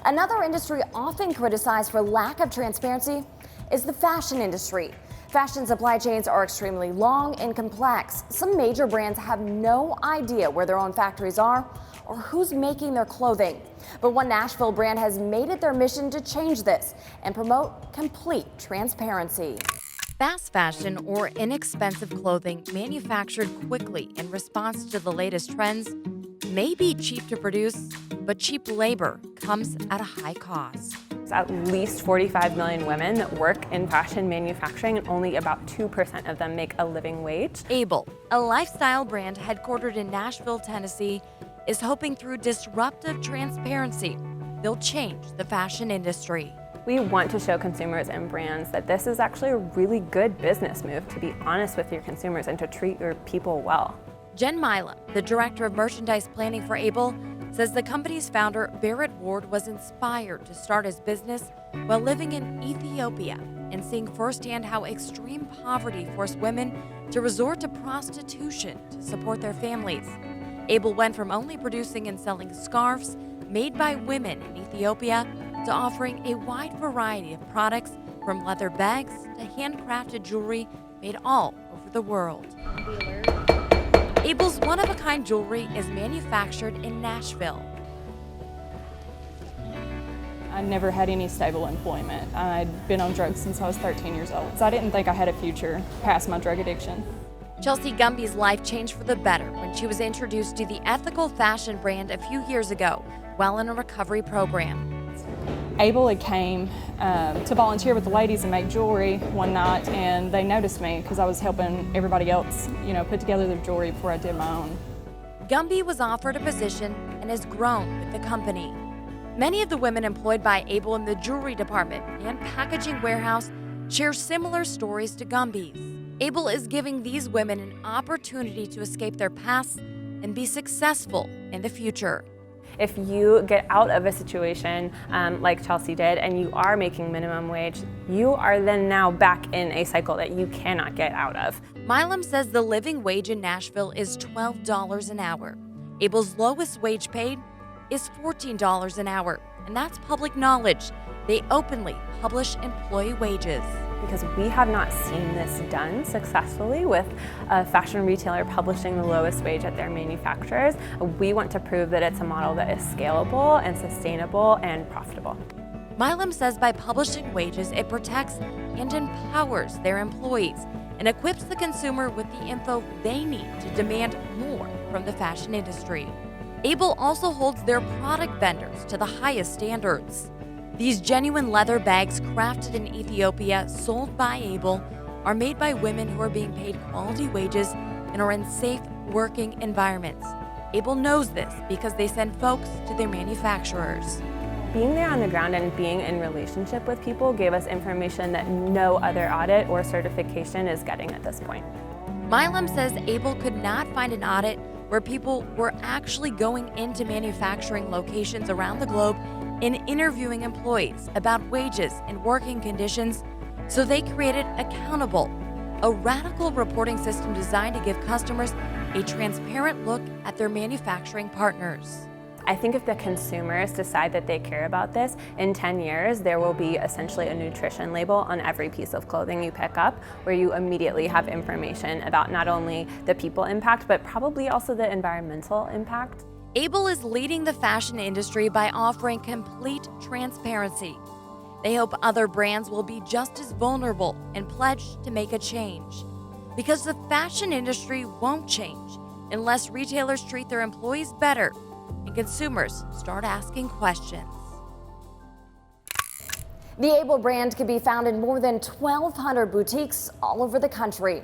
Another industry often criticized for lack of transparency is the fashion industry. Fashion supply chains are extremely long and complex. Some major brands have no idea where their own factories are or who's making their clothing. But one Nashville brand has made it their mission to change this and promote complete transparency. Fast fashion or inexpensive clothing manufactured quickly in response to the latest trends may be cheap to produce, but cheap labor comes at a high cost. There's at least 45 million women that work in fashion manufacturing, and only about 2% of them make a living wage. Able, a lifestyle brand headquartered in Nashville, Tennessee, is hoping through disruptive transparency, they'll change the fashion industry. We want to show consumers and brands that this is actually a really good business move, to be honest with your consumers and to treat your people well. Jen Milam, the director of merchandise planning for Able, says the company's founder, Barrett Ward, was inspired to start his business while living in Ethiopia and seeing firsthand how extreme poverty forced women to resort to prostitution to support their families. Able went from only producing and selling scarves made by women in Ethiopia to offering a wide variety of products, from leather bags to handcrafted jewelry made all over the world. Able's one-of-a-kind jewelry is manufactured in Nashville. I never had any stable employment. I'd been on drugs since I was 13 years old, so I didn't think I had a future past my drug addiction. Chelsea Gumby's life changed for the better when she was introduced to the ethical fashion brand a few years ago while in a recovery program. Able had came to volunteer with the ladies and make jewelry one night, and they noticed me because I was helping everybody else, put together their jewelry before I did my own. Gumby was offered a position and has grown with the company. Many of the women employed by Able in the jewelry department and packaging warehouse share similar stories to Gumby's. Able is giving these women an opportunity to escape their past and be successful in the future. If you get out of a situation like Chelsea did and you are making minimum wage, you are then now back in a cycle that you cannot get out of. Milam says the living wage in Nashville is $12 an hour. Able's lowest wage paid is $14 an hour, and that's public knowledge. They openly publish employee wages. Because we have not seen this done successfully with a fashion retailer publishing the lowest wage at their manufacturers. We want to prove that it's a model that is scalable and sustainable and profitable. Milam says by publishing wages, it protects and empowers their employees and equips the consumer with the info they need to demand more from the fashion industry. Able also holds their product vendors to the highest standards. These genuine leather bags crafted in Ethiopia, sold by Able, are made by women who are being paid quality wages and are in safe working environments. Able knows this because they send folks to their manufacturers. Being there on the ground and being in relationship with people gave us information that no other audit or certification is getting at this point. Milam says Able could not find an audit where people were actually going into manufacturing locations around the globe and interviewing employees about wages and working conditions, so they created Accountable, a radical reporting system designed to give customers a transparent look at their manufacturing partners. I think if the consumers decide that they care about this, in 10 years there will be essentially a nutrition label on every piece of clothing you pick up, where you immediately have information about not only the people impact, but probably also the environmental impact. Able is leading the fashion industry by offering complete transparency. They hope other brands will be just as vulnerable and pledge to make a change. Because the fashion industry won't change unless retailers treat their employees better and consumers start asking questions. The Able brand can be found in more than 1,200 boutiques all over the country.